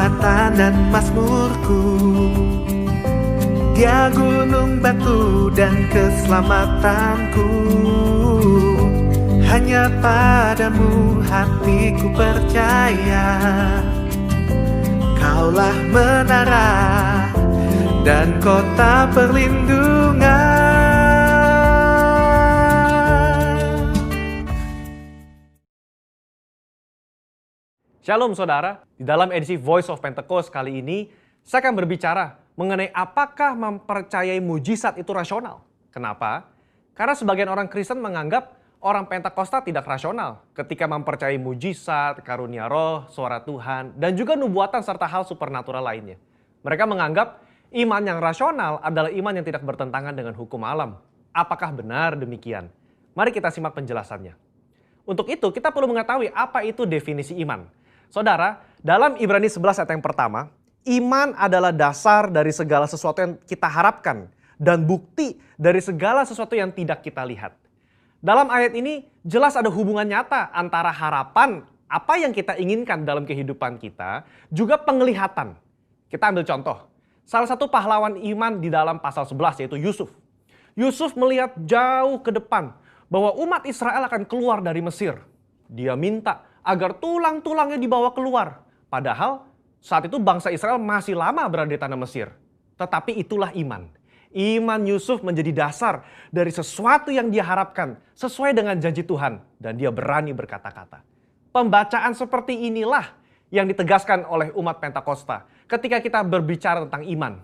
kekuatan dan mazmurku. Dia gunung batu dan keselamatanku. Hanya padamu hatiku percaya. Kaulah menara dan kota perlindungan. Shalom saudara, di dalam edisi Voice of Pentecost kali ini, saya akan berbicara mengenai apakah mempercayai mujizat itu rasional. Kenapa? Karena sebagian orang Kristen menganggap orang Pentakosta tidak rasional ketika mempercayai mujizat, karunia roh, suara Tuhan, dan juga nubuatan serta hal supernatural lainnya. Mereka menganggap iman yang rasional adalah iman yang tidak bertentangan dengan hukum alam. Apakah benar demikian? Mari kita simak penjelasannya. Untuk itu, kita perlu mengetahui apa itu definisi iman. Saudara, dalam Ibrani 11 ayat yang pertama, iman adalah dasar dari segala sesuatu yang kita harapkan dan bukti dari segala sesuatu yang tidak kita lihat. Dalam ayat ini jelas ada hubungan nyata antara harapan apa yang kita inginkan dalam kehidupan kita, juga penglihatan. Kita ambil contoh, salah satu pahlawan iman di dalam pasal 11 yaitu Yusuf. Yusuf melihat jauh ke depan bahwa umat Israel akan keluar dari Mesir. Dia minta agar tulang-tulangnya dibawa keluar. Padahal saat itu bangsa Israel masih lama berada di tanah Mesir. Tetapi itulah iman. Iman Yusuf menjadi dasar dari sesuatu yang dia harapkan sesuai dengan janji Tuhan. Dan dia berani berkata-kata. Pembacaan seperti inilah yang ditegaskan oleh umat Pentakosta ketika kita berbicara tentang iman.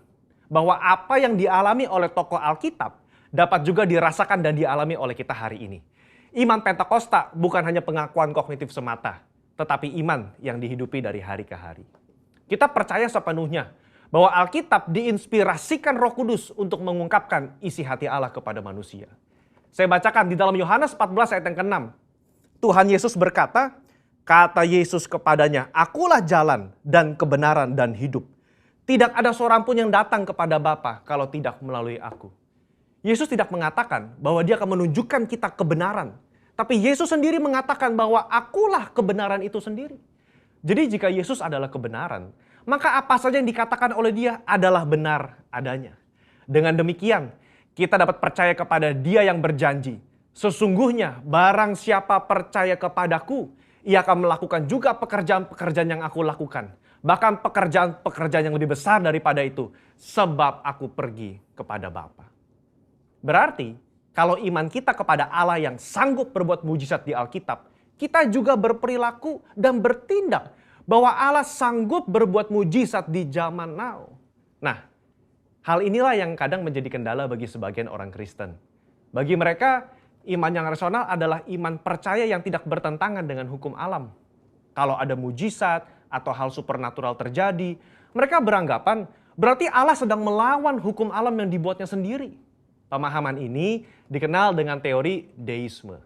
Bahwa apa yang dialami oleh tokoh Alkitab dapat juga dirasakan dan dialami oleh kita hari ini. Iman Pentakosta bukan hanya pengakuan kognitif semata, tetapi iman yang dihidupi dari hari ke hari. Kita percaya sepenuhnya bahwa Alkitab diinspirasikan Roh Kudus untuk mengungkapkan isi hati Allah kepada manusia. Saya bacakan di dalam Yohanes 14 ayat yang ke-6. Tuhan Yesus berkata, kata Yesus kepadanya, akulah jalan dan kebenaran dan hidup. Tidak ada seorang pun yang datang kepada Bapa kalau tidak melalui aku. Yesus tidak mengatakan bahwa dia akan menunjukkan kita kebenaran. Tapi Yesus sendiri mengatakan bahwa akulah kebenaran itu sendiri. Jadi jika Yesus adalah kebenaran, maka apa saja yang dikatakan oleh dia adalah benar adanya. Dengan demikian, kita dapat percaya kepada dia yang berjanji. Sesungguhnya barang siapa percaya kepadaku, ia akan melakukan juga pekerjaan-pekerjaan yang aku lakukan. Bahkan pekerjaan-pekerjaan yang lebih besar daripada itu. Sebab aku pergi kepada Bapa. Berarti, kalau iman kita kepada Allah yang sanggup berbuat mujizat di Alkitab, kita juga berperilaku dan bertindak bahwa Allah sanggup berbuat mujizat di zaman now. Nah, hal inilah yang kadang menjadi kendala bagi sebagian orang Kristen. Bagi mereka, iman yang rasional adalah iman percaya yang tidak bertentangan dengan hukum alam. Kalau ada mujizat atau hal supernatural terjadi, mereka beranggapan berarti Allah sedang melawan hukum alam yang dibuatnya sendiri. Pemahaman ini dikenal dengan teori deisme.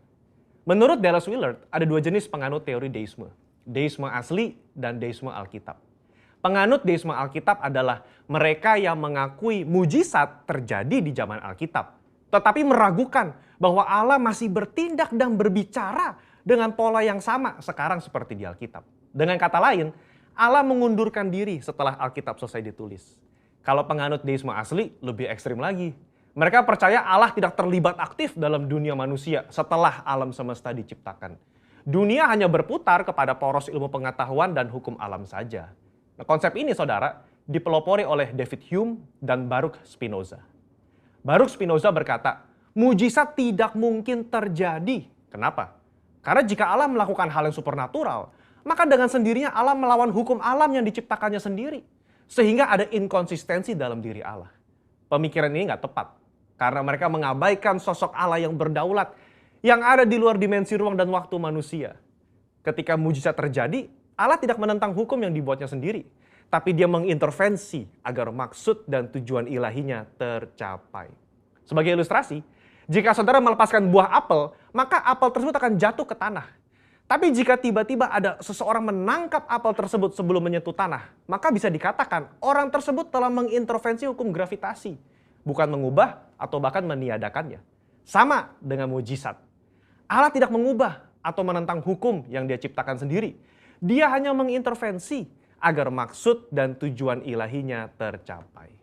Menurut Dallas Willard, ada dua jenis penganut teori deisme. Deisme asli dan deisme Alkitab. Penganut deisme Alkitab adalah mereka yang mengakui mujizat terjadi di zaman Alkitab. Tetapi meragukan bahwa Allah masih bertindak dan berbicara dengan pola yang sama sekarang seperti di Alkitab. Dengan kata lain, Allah mengundurkan diri setelah Alkitab selesai ditulis. Kalau penganut deisme asli, lebih ekstrim lagi. Mereka percaya Allah tidak terlibat aktif dalam dunia manusia setelah alam semesta diciptakan. Dunia hanya berputar kepada poros ilmu pengetahuan dan hukum alam saja. Nah, konsep ini, saudara, dipelopori oleh David Hume dan Baruch Spinoza. Baruch Spinoza berkata, mujizat tidak mungkin terjadi. Kenapa? Karena jika Allah melakukan hal yang supernatural, maka dengan sendirinya Allah melawan hukum alam yang diciptakannya sendiri. Sehingga ada inkonsistensi dalam diri Allah. Pemikiran ini nggak tepat. Karena mereka mengabaikan sosok Allah yang berdaulat, yang ada di luar dimensi ruang dan waktu manusia. Ketika mujizat terjadi, Allah tidak menentang hukum yang dibuatnya sendiri. Tapi dia mengintervensi agar maksud dan tujuan ilahinya tercapai. Sebagai ilustrasi, jika saudara melepaskan buah apel, maka apel tersebut akan jatuh ke tanah. Tapi jika tiba-tiba ada seseorang menangkap apel tersebut sebelum menyentuh tanah, maka bisa dikatakan orang tersebut telah mengintervensi hukum gravitasi. Bukan mengubah atau bahkan meniadakannya. Sama dengan mujizat. Allah tidak mengubah atau menentang hukum yang dia ciptakan sendiri. Dia hanya mengintervensi agar maksud dan tujuan ilahinya tercapai.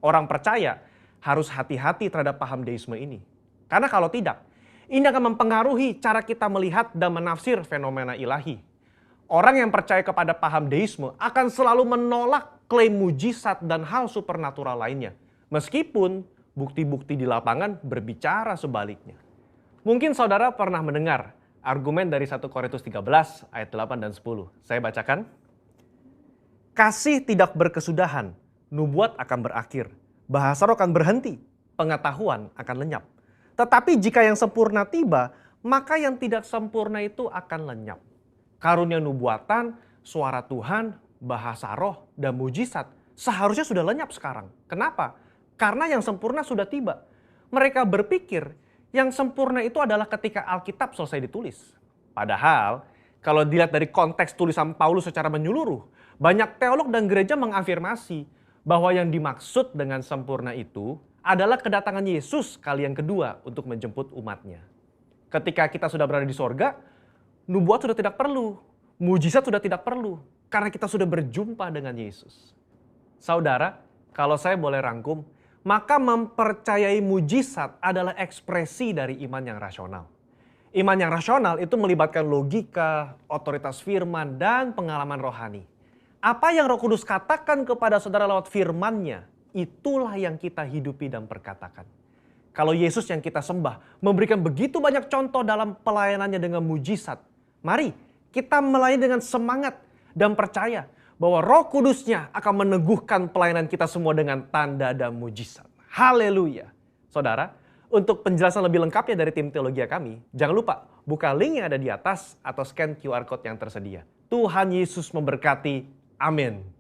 Orang percaya harus hati-hati terhadap paham deisme ini. Karena kalau tidak, ini akan mempengaruhi cara kita melihat dan menafsir fenomena ilahi. Orang yang percaya kepada paham deisme akan selalu menolak klaim mujizat dan hal supernatural lainnya. Meskipun bukti-bukti di lapangan berbicara sebaliknya. Mungkin saudara pernah mendengar argumen dari 1 Korintus 13 ayat 8 dan 10. Saya bacakan. Kasih tidak berkesudahan, nubuat akan berakhir, bahasa roh akan berhenti, pengetahuan akan lenyap. Tetapi jika yang sempurna tiba, maka yang tidak sempurna itu akan lenyap. Karunia nubuatan, suara Tuhan, bahasa roh, dan mujizat seharusnya sudah lenyap sekarang. Kenapa? Karena yang sempurna sudah tiba. Mereka berpikir yang sempurna itu adalah ketika Alkitab selesai ditulis. Padahal kalau dilihat dari konteks tulisan Paulus secara menyeluruh, banyak teolog dan gereja mengafirmasi bahwa yang dimaksud dengan sempurna itu adalah kedatangan Yesus kali yang kedua untuk menjemput umatnya. Ketika kita sudah berada di sorga, nubuat sudah tidak perlu, mujizat sudah tidak perlu, karena kita sudah berjumpa dengan Yesus. Saudara, kalau saya boleh rangkum, maka mempercayai mujizat adalah ekspresi dari iman yang rasional. Iman yang rasional itu melibatkan logika, otoritas firman, dan pengalaman rohani. Apa yang Roh Kudus katakan kepada saudara lewat firman-Nya, itulah yang kita hidupi dan perkatakan. Kalau Yesus yang kita sembah memberikan begitu banyak contoh dalam pelayanannya dengan mujizat, mari kita melayani dengan semangat dan percaya bahwa Roh Kudus-Nya akan meneguhkan pelayanan kita semua dengan tanda dan mujizat. Haleluya. Saudara, untuk penjelasan lebih lengkapnya dari tim teologi kami, jangan lupa buka link yang ada di atas atau scan QR Code yang tersedia. Tuhan Yesus memberkati. Amin.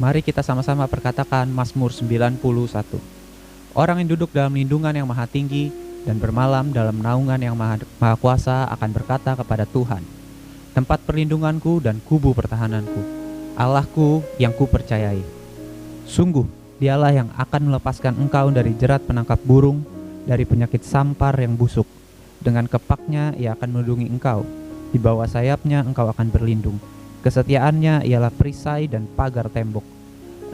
Mari kita sama-sama perkatakan Mazmur 91. Orang yang duduk dalam lindungan yang maha tinggi dan bermalam dalam naungan yang maha kuasa akan berkata kepada Tuhan, tempat perlindunganku dan kubu pertahananku, Allahku yang kupercayai. Sungguh, dialah yang akan melepaskan engkau dari jerat penangkap burung, dari penyakit sampar yang busuk. Dengan kepaknya ia akan melindungi engkau, di bawah sayapnya engkau akan berlindung. Kesetiaannya ialah perisai dan pagar tembok.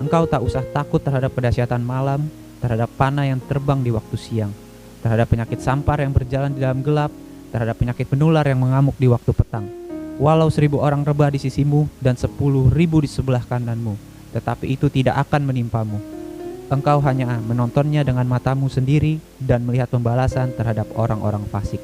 Engkau tak usah takut terhadap kedahsyatan malam, terhadap panah yang terbang di waktu siang, terhadap penyakit sampar yang berjalan di dalam gelap, terhadap penyakit menular yang mengamuk di waktu petang. Walau 1000 orang rebah di sisimu dan 10.000 di sebelah kananmu, tetapi itu tidak akan menimpamu. Engkau hanya menontonnya dengan matamu sendiri dan melihat pembalasan terhadap orang-orang fasik.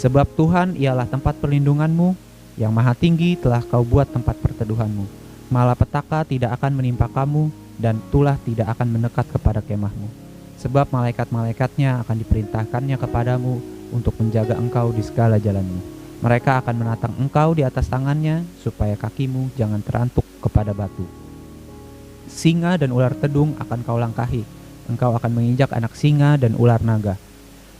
Sebab Tuhan ialah tempat perlindunganmu, yang maha tinggi telah kau buat tempat perteduhanmu. Malapetaka tidak akan menimpa kamu, dan tulah tidak akan mendekat kepada kemahmu. Sebab malaikat-malaikatnya akan diperintahkannya kepadamu untuk menjaga engkau di segala jalanmu. Mereka akan menatang engkau di atas tangannya, supaya kakimu jangan terantuk kepada batu. Singa dan ular tedung akan kau langkahi. Engkau akan menginjak anak singa dan ular naga.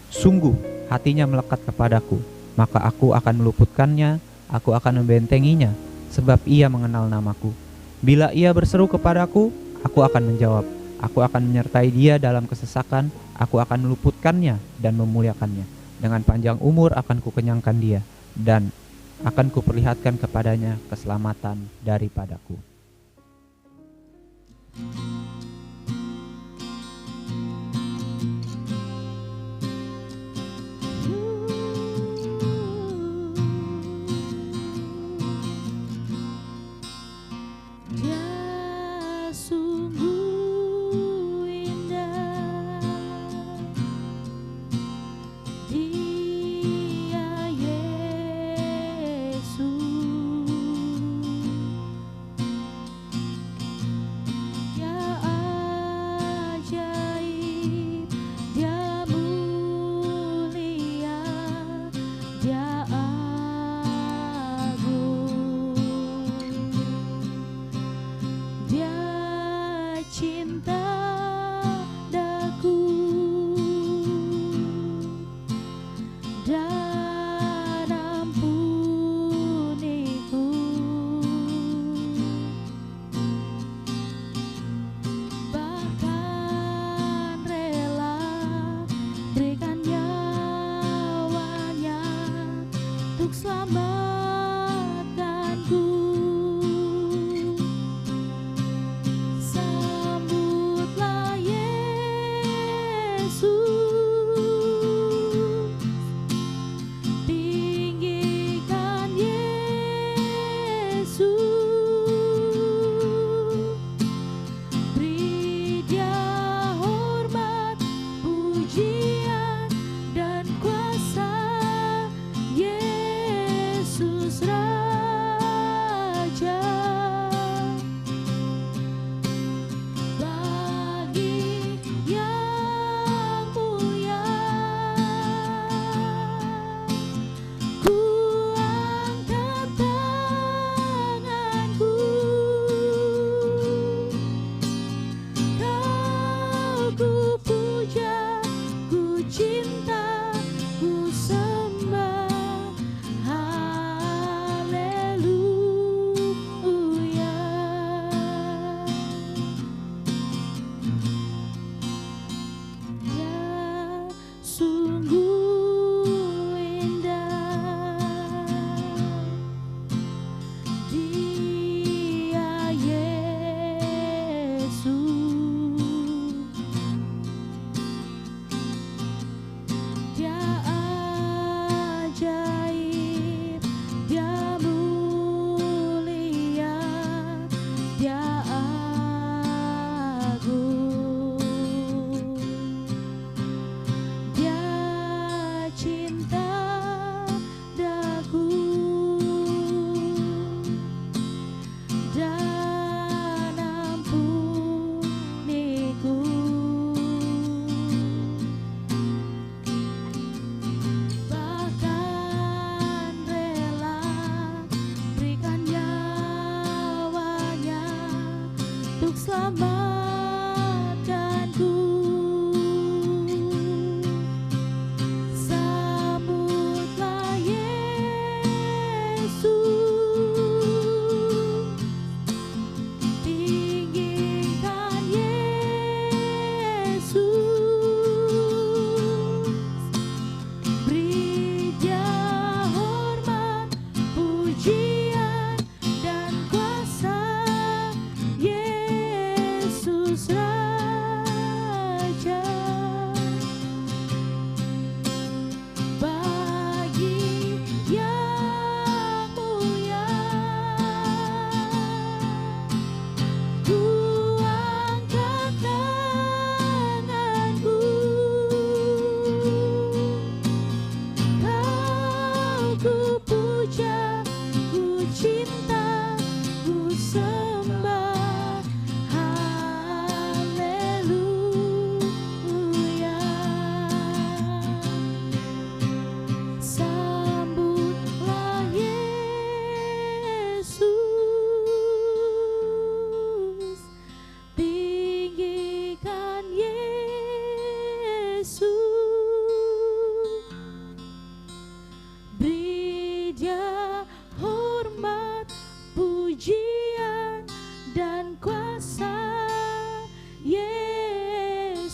Sungguh hatinya melekat kepadaku, maka aku akan meluputkannya. Aku akan membentenginya, sebab ia mengenal namaku. Bila ia berseru kepadaku, aku akan menjawab. Aku akan menyertai dia dalam kesesakan. Aku akan meluputkannya dan memuliakannya. Dengan panjang umur akan kukenyangkan dia, dan akan kuperlihatkan kepadanya keselamatan daripadaku.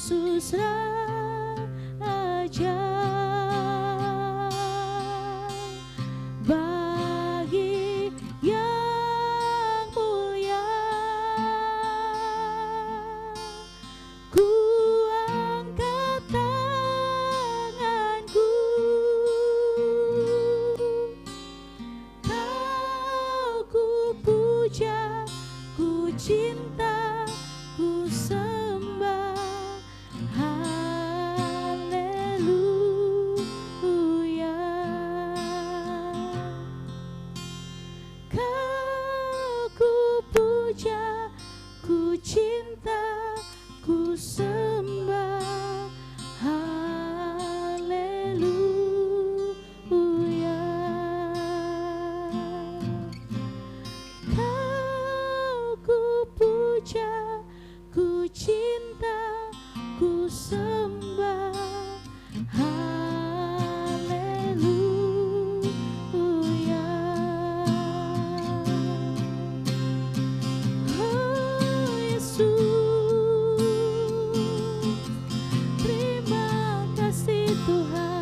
Yesus Raja. Bagi yang mulia ku angkat tanganku, Kau ku puja, ku cinta, ku sembah. Haleluya. Kau ku puja, ku cinta, ku sembah. Haleluya. Kau ku puja, ku cinta, ku sembah. Haleluya. Oh Yesus, terima kasih Tuhan.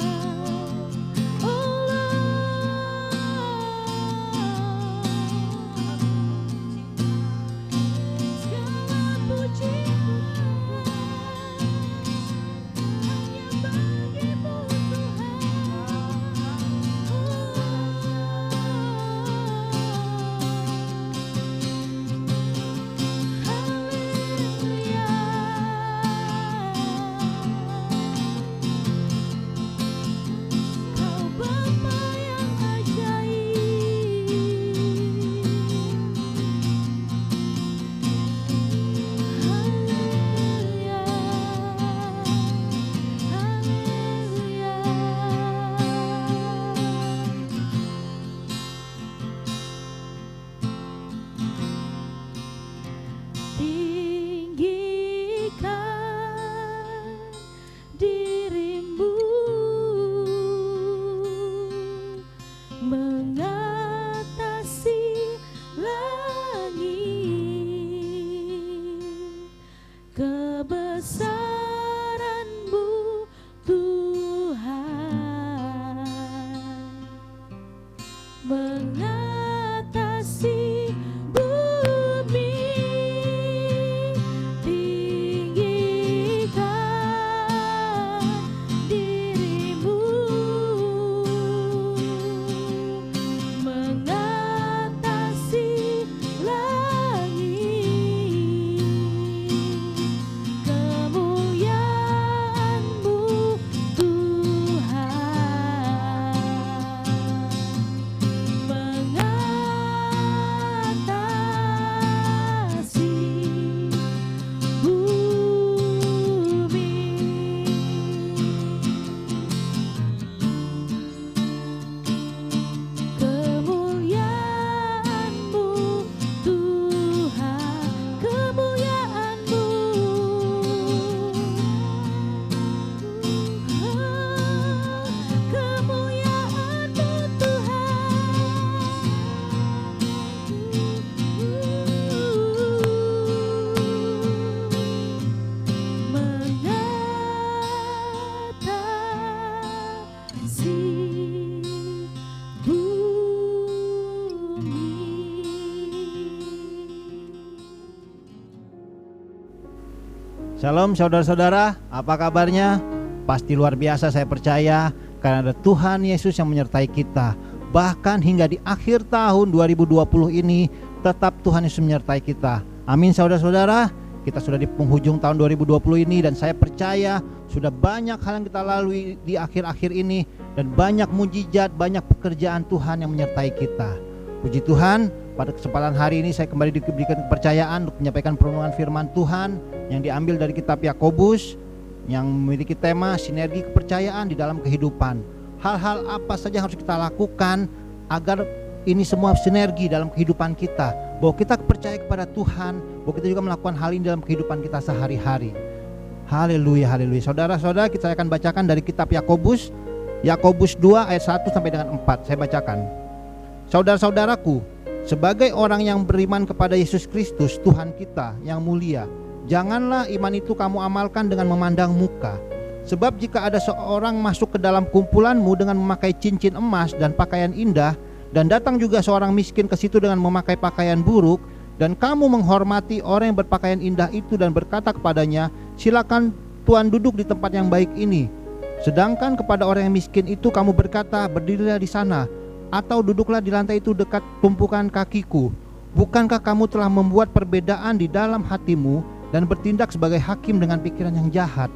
Segala pujian hanya bagimu Haleluya. Kau Bapa yang ajaib. Haleluya. Haleluya. Tinggikan dirimu mengatasi langit, kebesaran-Mu Tuhan mengatasi bumi. Tinggikan dirimu mengatasi langit, kemuliaan-Mu Tuhan mengatasi bumi. Kemuliaan-Mu Tuhan, kemuliaan-Mu, kemuliaan-Mu Tuhan mengatasi bumi. Shalom saudara-saudara, apa kabarnya? Pasti luar biasa, saya percaya, karena ada Tuhan Yesus yang menyertai kita. Bahkan hingga di akhir tahun 2020 ini, tetap Tuhan Yesus menyertai kita. Amin saudara-saudara, kita sudah di penghujung tahun 2020 ini, dan saya percaya sudah banyak hal yang kita lalui di akhir-akhir ini, dan banyak mujizat, banyak pekerjaan Tuhan yang menyertai kita. Puji Tuhan, pada kesempatan hari ini saya kembali diberikan kepercayaan untuk menyampaikan perenungan firman Tuhan yang diambil dari kitab Yakobus yang memiliki tema sinergi kepercayaan di dalam kehidupan. Hal-hal apa saja yang harus kita lakukan agar ini semua sinergi dalam kehidupan kita, bahwa kita percaya kepada Tuhan, bahwa kita juga melakukan hal ini dalam kehidupan kita sehari-hari. Haleluya, haleluya. Saudara-saudara, kita akan bacakan dari kitab Yakobus 2 ayat 1 sampai dengan 4. Saya bacakan. Saudara-saudaraku, sebagai orang yang beriman kepada Yesus Kristus Tuhan kita yang mulia, Janganlah iman itu kamu amalkan dengan memandang muka. Sebab jika ada seorang masuk ke dalam kumpulanmu dengan memakai cincin emas dan pakaian indah, dan datang juga seorang miskin ke situ dengan memakai pakaian buruk, dan kamu menghormati orang yang berpakaian indah itu dan berkata kepadanya, silakan Tuan duduk di tempat yang baik ini. Sedangkan kepada orang yang miskin itu kamu berkata, berdirilah di sana, atau duduklah di lantai itu dekat tumpukan kakiku. Bukankah kamu telah membuat perbedaan di dalam hatimu dan bertindak sebagai hakim dengan pikiran yang jahat?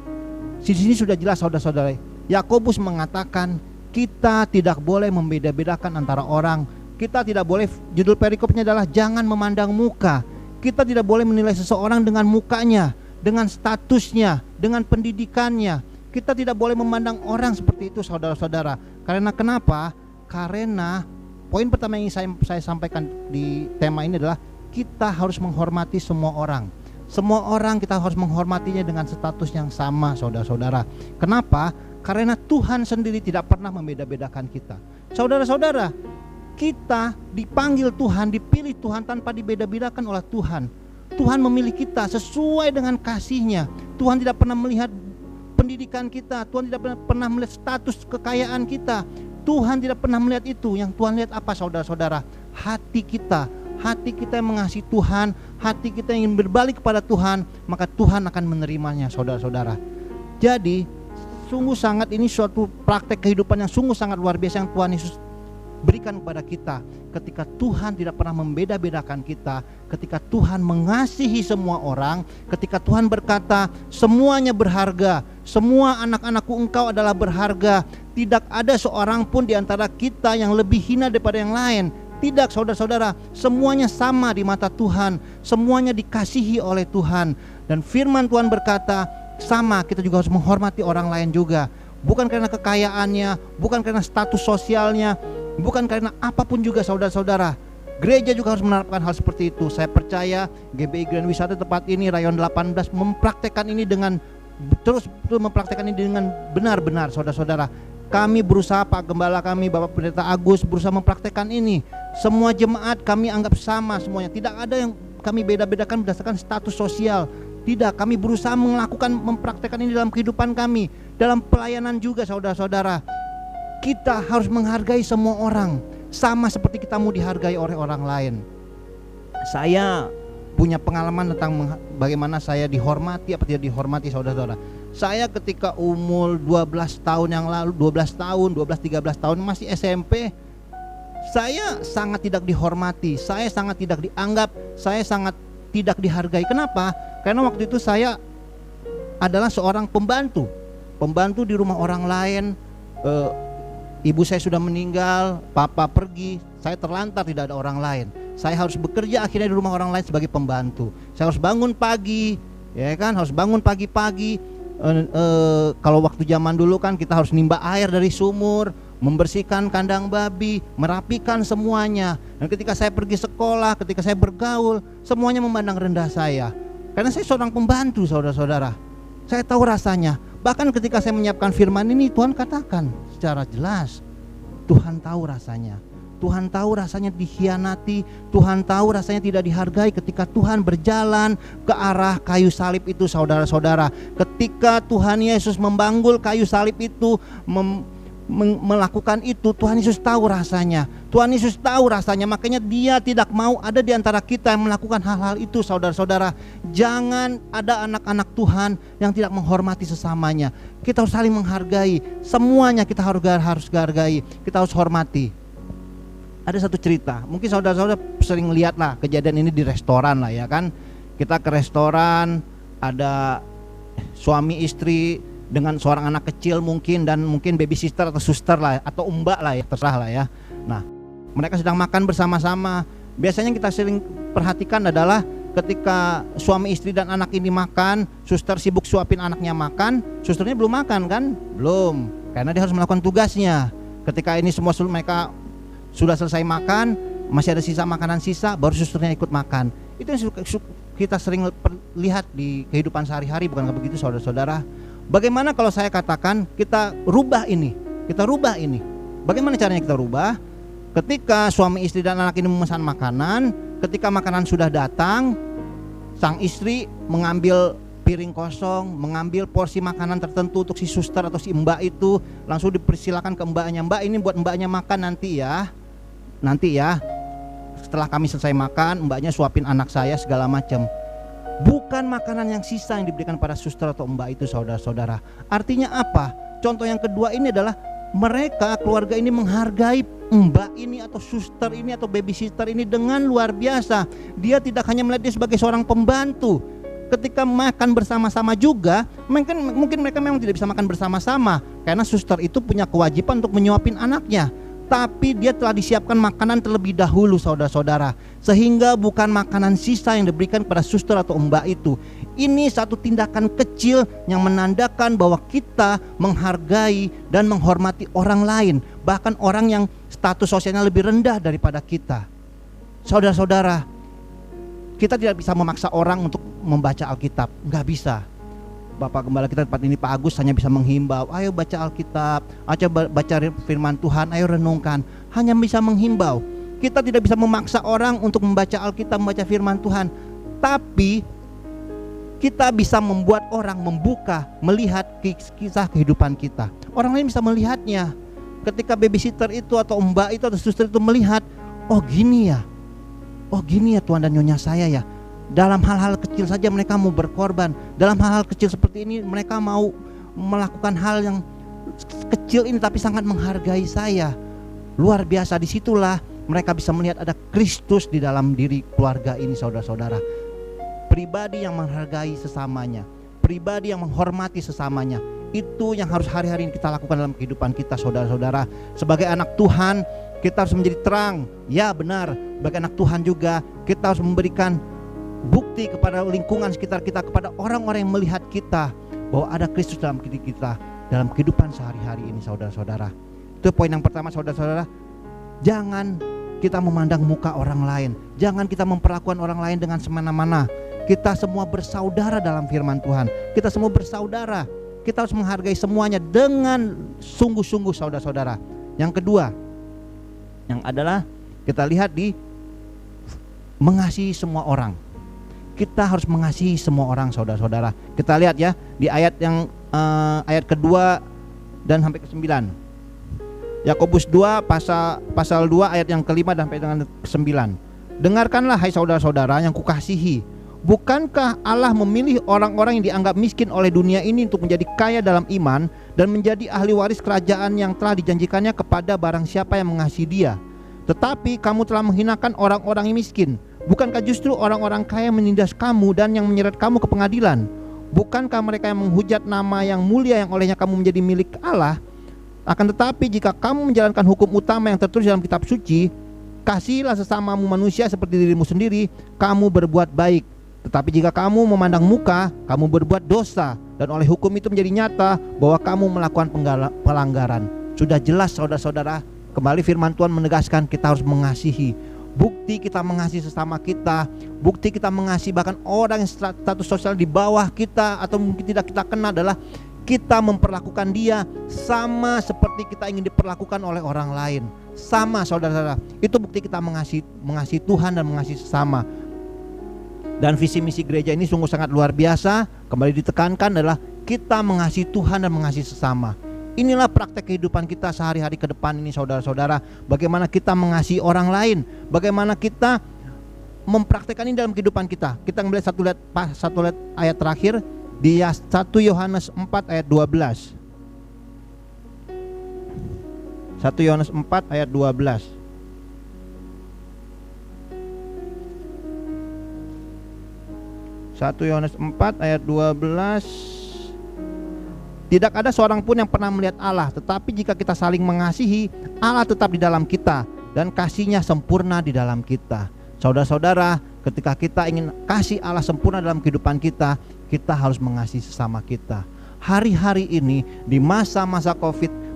Di sini sudah jelas saudara-saudara. Yakobus mengatakan kita tidak boleh membeda-bedakan antara orang. Kita tidak boleh, judul perikopnya adalah jangan memandang muka. Kita tidak boleh menilai seseorang dengan mukanya, dengan statusnya, dengan pendidikannya. Kita tidak boleh memandang orang seperti itu saudara-saudara. Karena kenapa? Karena poin pertama yang saya sampaikan di tema ini adalah kita harus menghormati semua orang. Semua orang kita harus menghormatinya dengan status yang sama saudara-saudara. Kenapa? Karena Tuhan sendiri tidak pernah membeda-bedakan kita. Saudara-saudara, kita dipanggil Tuhan, dipilih Tuhan tanpa dibeda-bedakan oleh Tuhan. Tuhan memilih kita sesuai dengan kasih-Nya. Tuhan tidak pernah melihat pendidikan kita, Tuhan tidak pernah melihat status kekayaan kita. Tuhan tidak pernah melihat itu. Yang Tuhan lihat apa saudara-saudara? Hati kita. Hati kita yang mengasihi Tuhan, hati kita yang ingin berbalik kepada Tuhan, maka Tuhan akan menerimanya saudara-saudara. Jadi sungguh sangat ini suatu praktek kehidupan yang sungguh sangat luar biasa yang Tuhan Yesus berikan kepada kita. Ketika Tuhan tidak pernah membeda-bedakan kita, ketika Tuhan mengasihi semua orang, ketika Tuhan berkata semuanya berharga, semua anak-anakku engkau adalah berharga, tidak ada seorang pun di antara kita yang lebih hina daripada yang lain. Tidak saudara-saudara, semuanya sama di mata Tuhan, semuanya dikasihi oleh Tuhan. Dan firman Tuhan berkata sama, kita juga harus menghormati orang lain juga. Bukan karena kekayaannya, bukan karena status sosialnya, bukan karena apapun juga saudara-saudara. Gereja juga harus menerapkan hal seperti itu. Saya percaya GBI Grand Wisata tempat ini Rayon 18 mempraktekkan ini dengan terus mempraktekkan ini dengan benar-benar saudara-saudara. Kami berusaha, Pak Gembala kami, Bapak Pendeta Agus berusaha mempraktekkan ini. Semua jemaat kami anggap sama semuanya. Tidak ada yang kami beda-bedakan berdasarkan status sosial. Tidak, kami berusaha mempraktekkan ini dalam kehidupan kami, dalam pelayanan juga saudara-saudara. Kita harus menghargai semua orang, sama seperti kita mau dihargai oleh orang lain. Saya punya pengalaman tentang bagaimana saya dihormati apa tidak dihormati saudara-saudara. Saya ketika umur 12 tahun yang lalu, 12-13 tahun masih SMP, saya sangat tidak dihormati, saya sangat tidak dianggap, saya sangat tidak dihargai. Kenapa? Karena waktu itu saya adalah seorang pembantu di rumah orang lain. Ibu saya sudah meninggal, papa pergi, saya terlantar, tidak ada orang lain. Saya harus bekerja akhirnya di rumah orang lain sebagai pembantu. Saya harus bangun pagi, ya kan, harus bangun pagi-pagi. Kalau waktu zaman dulu kan kita harus nimba air dari sumur, membersihkan kandang babi, merapikan semuanya. Dan ketika saya pergi sekolah, ketika saya bergaul, semuanya memandang rendah saya. Karena saya seorang pembantu saudara-saudara. Saya tahu rasanya. Bahkan ketika saya menyiapkan firman ini, Tuhan katakan secara jelas, Tuhan tahu rasanya. Tuhan tahu rasanya dikhianati, Tuhan tahu rasanya tidak dihargai ketika Tuhan berjalan ke arah kayu salib itu saudara-saudara. Ketika Tuhan Yesus membanggul kayu salib itu, melakukan itu, Tuhan Yesus tahu rasanya. Tuhan Yesus tahu rasanya, makanya Dia tidak mau ada di antara kita yang melakukan hal-hal itu saudara-saudara. Jangan ada anak-anak Tuhan yang tidak menghormati sesamanya. Kita harus saling menghargai, semuanya kita harus hargai, kita harus hormati. Ada satu cerita, mungkin saudara-saudara sering lihat lah kejadian ini di restoran lah ya kan. Kita ke restoran, ada suami istri dengan seorang anak kecil mungkin, dan mungkin baby sister atau suster lah, atau mbak lah ya, terserah lah ya. Nah, mereka sedang makan bersama-sama. Biasanya kita sering perhatikan adalah ketika suami istri dan anak ini makan, suster sibuk suapin anaknya makan, susternya belum makan kan? Belum, karena dia harus melakukan tugasnya. Ketika ini semua mereka sudah selesai makan, masih ada sisa makanan sisa, baru susternya ikut makan. Itu yang kita sering lihat di kehidupan sehari-hari, bukan begitu saudara-saudara? Bagaimana kalau saya katakan kita rubah ini? Kita rubah ini. Bagaimana caranya kita rubah? Ketika suami istri dan anak ini memesan makanan, ketika makanan sudah datang, sang istri mengambil piring kosong, mengambil porsi makanan tertentu untuk si suster atau si mbak itu, langsung dipersilakan ke mbaknya, mbak ini buat mbaknya makan nanti ya, setelah kami selesai makan mbaknya suapin anak saya segala macam. Bukan makanan yang sisa yang diberikan pada suster atau mbak itu, saudara-saudara. Artinya apa? Contoh yang kedua ini adalah mereka, keluarga ini menghargai mbak ini atau suster ini atau babysitter ini dengan luar biasa. Dia tidak hanya melihat dia sebagai seorang pembantu. Ketika makan bersama-sama juga, mungkin mereka memang tidak bisa makan bersama-sama karena suster itu punya kewajiban untuk menyuapin anaknya. Tapi dia telah disiapkan makanan terlebih dahulu, saudara-saudara, sehingga bukan makanan sisa yang diberikan kepada suster atau mbak itu. Ini satu tindakan kecil yang menandakan bahwa kita menghargai dan menghormati orang lain, bahkan orang yang status sosialnya lebih rendah daripada kita. Saudara-saudara, kita tidak bisa memaksa orang untuk membaca Alkitab, nggak bisa. Bapak Gembala kita tempat ini Pak Agus hanya bisa menghimbau, ayo baca Alkitab, ayo baca firman Tuhan, ayo renungkan. Hanya bisa menghimbau. Kita tidak bisa memaksa orang untuk membaca Alkitab, membaca firman Tuhan. Tapi kita bisa membuat orang membuka, melihat kisah kehidupan kita. Orang lain bisa melihatnya. Ketika babysitter itu atau mbak itu atau suster itu melihat, oh gini ya Tuhan dan Nyonya saya ya. Dalam hal-hal kecil saja mereka mau berkorban. Dalam hal-hal kecil seperti ini mereka mau melakukan hal yang kecil ini tapi sangat menghargai saya. Luar biasa, disitulah mereka bisa melihat ada Kristus di dalam diri keluarga ini, saudara-saudara. Pribadi yang menghargai sesamanya, pribadi yang menghormati sesamanya. Itu yang harus hari-hari ini kita lakukan dalam kehidupan kita, saudara-saudara. Sebagai anak Tuhan kita harus menjadi terang. Ya benar, sebagai anak Tuhan juga kita harus memberikan bukti kepada lingkungan sekitar kita, kepada orang-orang yang melihat kita bahwa ada Kristus dalam diri kita, dalam kehidupan sehari-hari ini, saudara-saudara. Itu poin yang pertama, saudara-saudara. Jangan kita memandang muka orang lain, jangan kita memperlakukan orang lain dengan semena-mena. Kita semua bersaudara dalam firman Tuhan. Kita semua bersaudara. Kita harus menghargai semuanya dengan sungguh-sungguh, saudara-saudara. Yang kedua, yang adalah kita lihat di mengasihi semua orang. Kita harus mengasihi semua orang, saudara-saudara. Kita lihat ya di ayat yang ayat kedua dan sampai ke-9. Yakobus 2 pasal 2 ayat yang kelima dan sampai dengan ke-9. Dengarkanlah hai saudara-saudara yang kukasihi, bukankah Allah memilih orang-orang yang dianggap miskin oleh dunia ini untuk menjadi kaya dalam iman dan menjadi ahli waris kerajaan yang telah dijanjikannya kepada barang siapa yang mengasihi Dia? Tetapi kamu telah menghinakan orang-orang yang miskin. Bukankah justru orang-orang kaya menindas kamu dan yang menyeret kamu ke pengadilan? Bukankah mereka yang menghujat nama yang mulia yang olehnya kamu menjadi milik Allah? Akan tetapi jika kamu menjalankan hukum utama yang tertulis dalam kitab suci, kasihilah sesamamu manusia seperti dirimu sendiri, kamu berbuat baik. Tetapi jika kamu memandang muka, kamu berbuat dosa, dan oleh hukum itu menjadi nyata bahwa kamu melakukan pelanggaran. Sudah jelas, saudara-saudara, kembali firman Tuhan menegaskan kita harus mengasihi. Bukti kita mengasihi sesama kita, bukti kita mengasihi bahkan orang yang status sosial di bawah kita atau mungkin tidak kita kenal adalah kita memperlakukan dia sama seperti kita ingin diperlakukan oleh orang lain. Sama, saudara-saudara. Itu bukti kita mengasihi Tuhan dan mengasihi sesama. Dan visi misi gereja ini sungguh sangat luar biasa. Kembali ditekankan adalah kita mengasihi Tuhan dan mengasihi sesama. Inilah praktek kehidupan kita sehari-hari ke depan ini, saudara-saudara. Bagaimana kita mengasihi orang lain, bagaimana kita mempraktekkan ini dalam kehidupan kita. Kita melihat satu ayat terakhir di 1 Yohanes 4 ayat 12. 1 Yohanes 4 ayat 12. 1 Yohanes 4 ayat 12. Tidak ada seorang pun yang pernah melihat Allah, tetapi jika kita saling mengasihi, Allah tetap di dalam kita dan kasih-Nya sempurna di dalam kita. Saudara-saudara, ketika kita ingin kasih Allah sempurna dalam kehidupan kita, kita harus mengasihi sesama kita. Hari-hari ini di masa-masa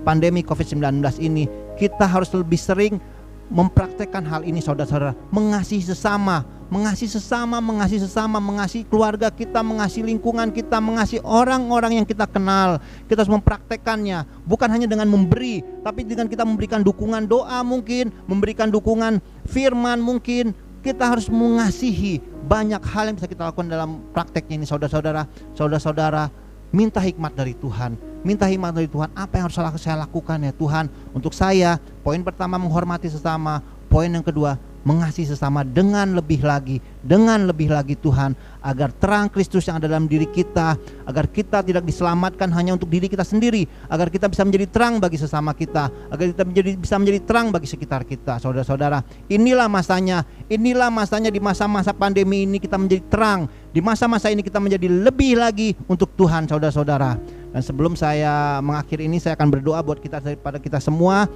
pandemi COVID-19 ini, kita harus lebih sering mempraktekkan hal ini, saudara-saudara. Mengasihi sesama, mengasihi keluarga kita, mengasihi lingkungan kita, mengasihi orang-orang yang kita kenal. Kita harus mempraktekannya, bukan hanya dengan memberi, tapi dengan kita memberikan dukungan doa mungkin, memberikan dukungan firman mungkin, Kita harus mengasihi. Banyak hal yang bisa kita lakukan dalam prakteknya ini, saudara-saudara. Minta hikmat dari Tuhan. Minta hikmat dari Tuhan. Apa yang harus saya lakukan ya Tuhan? Untuk saya, poin pertama menghormati sesama. Poin yang kedua, mengasihi sesama dengan lebih lagi Tuhan, agar terang Kristus yang ada dalam diri kita, agar kita tidak diselamatkan hanya untuk diri kita sendiri, agar kita bisa menjadi terang bagi sesama kita, agar kita bisa menjadi terang bagi sekitar kita. Saudara-saudara, inilah masanya di masa-masa pandemi ini kita menjadi terang, di masa-masa ini kita menjadi lebih lagi untuk Tuhan, saudara-saudara. Dan sebelum saya mengakhiri ini, saya akan berdoa buat kita, daripada kita semua.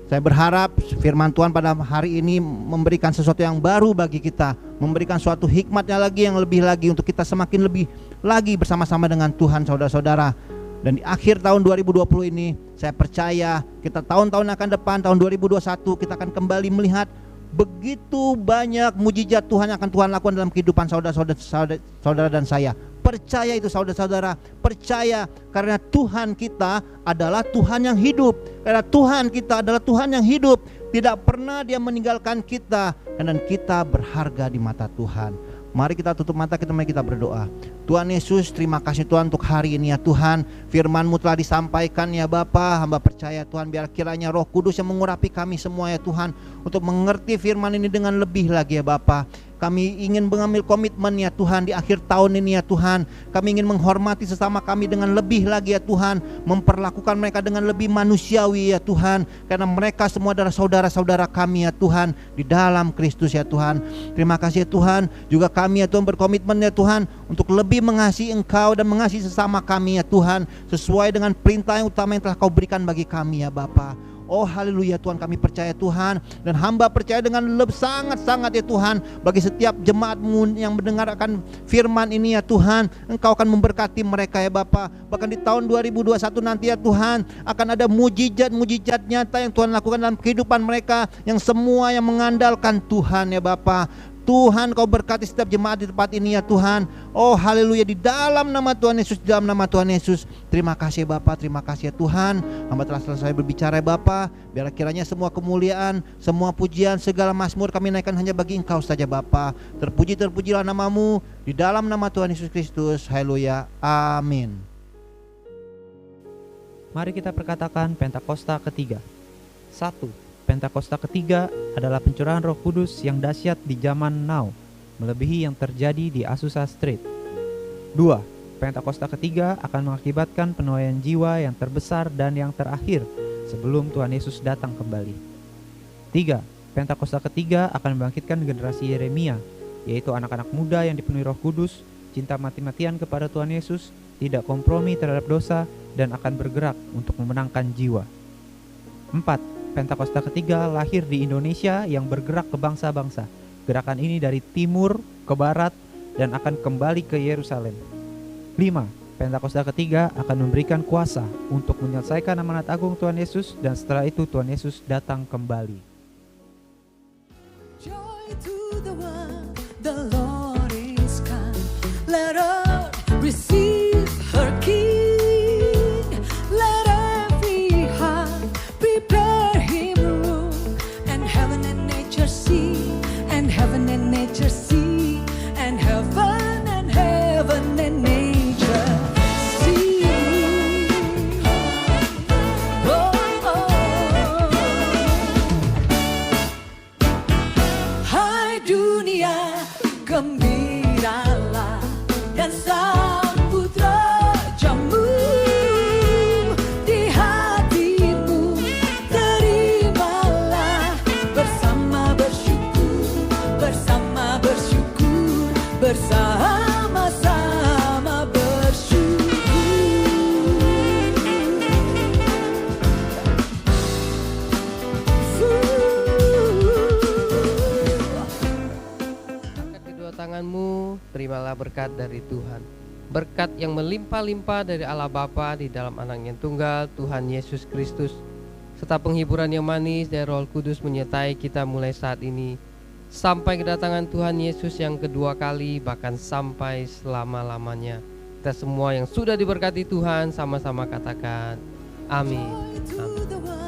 Saya berharap firman Tuhan pada hari ini memberikan sesuatu yang baru bagi kita, memberikan suatu hikmatnya lagi yang lebih lagi untuk kita semakin lebih lagi bersama-sama dengan Tuhan, saudara-saudara. Dan di akhir tahun 2020 ini, saya percaya kita tahun-tahun akan depan, tahun 2021, kita akan kembali melihat begitu banyak mujizat Tuhan yang akan Tuhan lakukan dalam kehidupan saudara dan saya. Percaya itu saudara-saudara, percaya, karena Tuhan kita adalah Tuhan yang hidup. Karena Tuhan kita adalah Tuhan yang hidup, tidak pernah Dia meninggalkan kita, dan kita berharga di mata Tuhan. Mari kita tutup mata kita, mari kita berdoa. Tuhan Yesus, terima kasih Tuhan untuk hari ini ya Tuhan. Firman-Mu telah disampaikan ya Bapa. Hamba percaya Tuhan, biar kiranya Roh Kudus yang mengurapi kami semua ya Tuhan, untuk mengerti firman ini dengan lebih lagi ya Bapa. Kami ingin mengambil komitmen ya Tuhan di akhir tahun ini ya Tuhan. Kami ingin menghormati sesama kami dengan lebih lagi ya Tuhan, memperlakukan mereka dengan lebih manusiawi ya Tuhan, karena mereka semua adalah saudara-saudara kami ya Tuhan di dalam Kristus ya Tuhan. Terima kasih ya Tuhan. Juga kami ya Tuhan berkomitmen ya Tuhan untuk lebih mengasihi Engkau dan mengasihi sesama kami ya Tuhan, sesuai dengan perintah yang utama yang telah Kau berikan bagi kami ya Bapa. Oh haleluya Tuhan, kami percaya Tuhan, dan hamba percaya dengan sangat-sangat ya Tuhan, bagi setiap jemaat-Mu yang mendengarkan firman ini ya Tuhan, Engkau akan memberkati mereka ya Bapa. Bahkan di tahun 2021 nanti ya Tuhan, akan ada mujizat nyata yang Tuhan lakukan dalam kehidupan mereka, yang semua yang mengandalkan Tuhan ya Bapa. Tuhan, Kau berkati setiap jemaat di tempat ini ya Tuhan. Oh haleluya, di dalam nama Tuhan Yesus, di dalam nama Tuhan Yesus. Terima kasih Bapa, terima kasih ya Tuhan. Hamba telah selesai berbicara ya Bapa. Biar kiranya semua kemuliaan, semua pujian, segala mazmur kami naikkan hanya bagi Engkau saja Bapa. Terpujilah nama-Mu di dalam nama Tuhan Yesus Kristus. Haleluya, amin. Mari kita perkatakan Pentakosta ketiga. 1. Pentakosta ketiga adalah pencurahan Roh Kudus yang dahsyat di zaman now, melebihi yang terjadi di Azusa Street. 2. Pentakosta ketiga akan mengakibatkan penuaian jiwa yang terbesar dan yang terakhir sebelum Tuhan Yesus datang kembali. 3. Pentakosta ketiga akan membangkitkan generasi Yeremia, yaitu anak-anak muda yang dipenuhi Roh Kudus, cinta mati-matian kepada Tuhan Yesus, tidak kompromi terhadap dosa, dan akan bergerak untuk memenangkan jiwa. 4. Pentakosta ketiga lahir di Indonesia yang bergerak ke bangsa-bangsa. Gerakan ini dari timur ke barat dan akan kembali ke Yerusalem. 5. Pentakosta ketiga akan memberikan kuasa untuk menyelesaikan amanat agung Tuhan Yesus, dan setelah itu Tuhan Yesus datang kembali. Joy to the world, the Lord is come. Let earth receive her King. Let every heart prepare Him room, and heaven and nature see, and heaven and nature see, and heaven and nature see. Oh, oh. Hai dunia, gembiralah dan sambut Rajamu. Di hatimu terimalah bersama bersyukur, bersama bersyukur, bersama-sama bersyukur. Angkat kedua tanganmu, terimalah berkat dari Tuhan. Berkat yang melimpah-limpah dari Allah Bapa di dalam Anak yang tunggal, Tuhan Yesus Kristus, serta penghiburan yang manis dari Roh Kudus menyertai kita mulai saat ini, sampai kedatangan Tuhan Yesus yang kedua kali, bahkan sampai selama-lamanya. Kita semua yang sudah diberkati Tuhan, sama-sama katakan amin. Joy to the world.